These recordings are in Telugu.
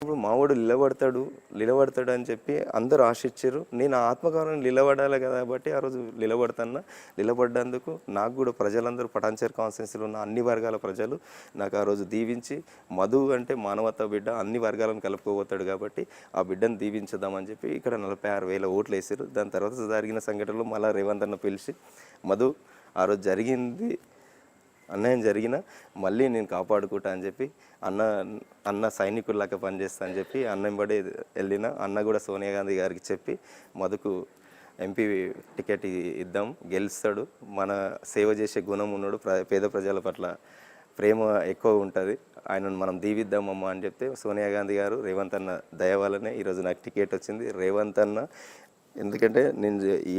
వచ్చినప్పుడు మావాడు నిలబడతాడు అని చెప్పి అందరూ ఆశించారు. నేను ఆత్మగౌరవం నిలబడాలి కాబట్టి ఆ రోజు నిలబడ్డందుకు నాకు కూడా ప్రజలందరూ పటాన్చేరు కాన్స్టిట్యున్సీలో ఉన్న అన్ని వర్గాల ప్రజలు నాకు ఆ రోజు దీవించి, మధు అంటే మానవతా బిడ్డ, అన్ని వర్గాలను కలుపుకోబోతాడు కాబట్టి ఆ బిడ్డను దీవించుదామని చెప్పి ఇక్కడ 46,000 ఓట్లు వేసారు. దాని తర్వాత జరిగిన సంఘటనలో మళ్ళీ రేవంత్ అన్న పిలిచి, మధు ఆ రోజు అన్యాయం జరిగినా మళ్ళీ నేను కాపాడుకుంటా అని చెప్పి అన్న సైనికుల్లాగా పనిచేస్తా అని చెప్పి అన్న వెంబడి వెళ్ళిన. అన్న కూడా సోనియా గాంధీ గారికి చెప్పి మధుకు ఎంపీ టికెట్ ఇద్దాం, గెలుస్తాడు, మన సేవ చేసే గుణం ఉన్నాడు, పేద ప్రజల పట్ల ప్రేమ ఎక్కువ ఉంటుంది, ఆయనను మనం దీవిద్దామమ్మా అని చెప్తే సోనియా గాంధీ గారు రేవంత్ అన్న దయ వల్లనే ఈరోజు నాకు టికెట్ వచ్చింది. రేవంత్ అన్న ఎందుకంటే నేను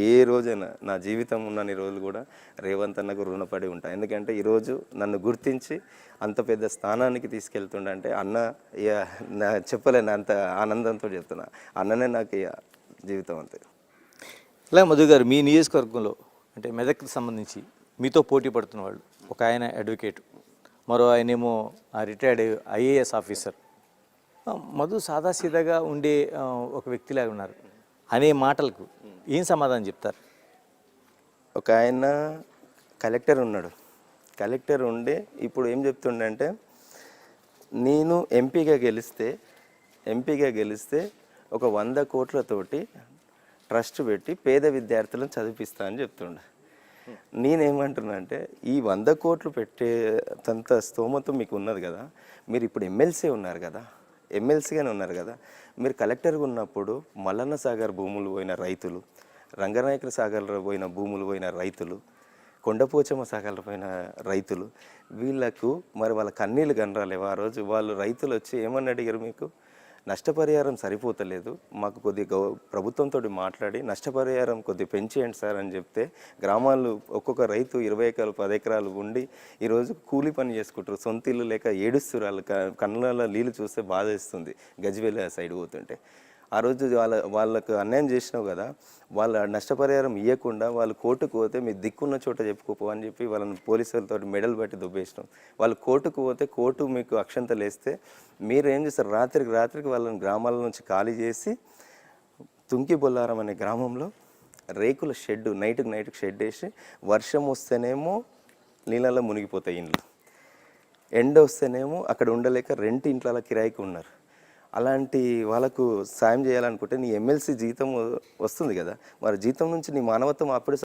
ఏ రోజైనా నా జీవితం ఉన్నన్ని రోజులు కూడా రేవంత్ అన్నకు రుణపడి ఉంటాను. ఎందుకంటే ఈరోజు నన్ను గుర్తించి అంత పెద్ద స్థానానికి తీసుకెళ్తుండంటే అన్న చెప్పలేను, అంత ఆనందంతో చెప్తున్నా. అన్ననే నాకు జీవితం అంతే. ఇలా మధు గారు, మీ నియోజకవర్గంలో అంటే మెదక్కి సంబంధించి మీతో పోటీ పడుతున్న వాళ్ళు, ఒక ఆయన అడ్వకేట్, మరో ఆయనేమో రిటైర్డ్ ఐఏఎస్ ఆఫీసర్. మధు సాదాసీదాగా ఉండే ఒక వ్యక్తిలాగా ఉన్నారు అనే మాటలకు ఏం సమాధానం చెప్తారు? ఒక ఆయన కలెక్టర్ ఉన్నాడు, కలెక్టర్ ఉండే ఇప్పుడు ఏం చెప్తుండంటే, నేను ఎంపీగా గెలిస్తే ఒక 100 కోట్లతోటి ట్రస్ట్ పెట్టి పేద విద్యార్థులను చదివిస్తా అని చెప్తుండే. నేనేమంటున్నా అంటే, ఈ 100 కోట్లు పెట్టేంత స్తోమత మీకు ఉన్నది కదా, మీరు ఇప్పుడు ఎమ్మెల్సీగానే ఉన్నారు కదా, మీరు కలెక్టర్గా ఉన్నప్పుడు మల్లన్న సాగర్ భూములు పోయిన రైతులు, రంగనాయకుల సాగర్ పోయిన భూములు పోయిన రైతులు, కొండపోచమ్మ సాగర్ పోయిన రైతులు, వీళ్ళకు మరి వాళ్ళ కన్నీళ్ళు కనరాలేవు. ఆ రోజు వాళ్ళు రైతులు వచ్చి ఏమని అడిగారు, మీకు నష్టపరిహారం సరిపోతలేదు, మాకు కొద్దిగా ప్రభుత్వంతో మాట్లాడి నష్టపరిహారం కొద్దిగా పెంచేయండి సార్ అని చెప్తే, గ్రామాలు ఒక్కొక్క రైతు 20 ఎకరాలు 10 ఎకరాలు ఉండి ఈరోజు కూలీ పని చేసుకుంటారు, సొంత ఇల్లు లేక ఏడుస్తారు. వాళ్ళు కళ్ళ నీళ్ళు చూస్తే బాధ వేస్తుంది గజ్వేల్ సైడ్ పోతుంటే. ఆ రోజు వాళ్ళకు అన్యాయం చేసినావు కదా, వాళ్ళ నష్టపరిహారం ఇవ్వకుండా వాళ్ళు కోర్టుకు పోతే మీ దిక్కున్న చోట చెప్పుకోపో అని చెప్పి వాళ్ళని పోలీసులతో మెడల్ బట్టి దుబ్బేసినాం. వాళ్ళు కోర్టుకు పోతే కోర్టు మీకు అక్షంతలు వేస్తే మీరు ఏం చేస్తారు, రాత్రికి వాళ్ళని గ్రామాల నుంచి ఖాళీ చేసి తుంకి బొల్లారం అనే గ్రామంలో రేకుల షెడ్ నైట్కి షెడ్ వేసి, వర్షం వస్తేనేమో నీళ్ళలో మునిగిపోతాయి ఇండ్లు, ఎండ వస్తేనేమో అక్కడ ఉండలేక రెంట్ ఇంట్ల కిరాయికి ఉన్నారు. అలాంటి వాళ్ళకు సాయం చేయాలనుకుంటే నీ ఎమ్మెల్సీ జీతం వస్తుంది కదా, మరి జీతం నుంచి నీ మానవత్వం అప్పుడే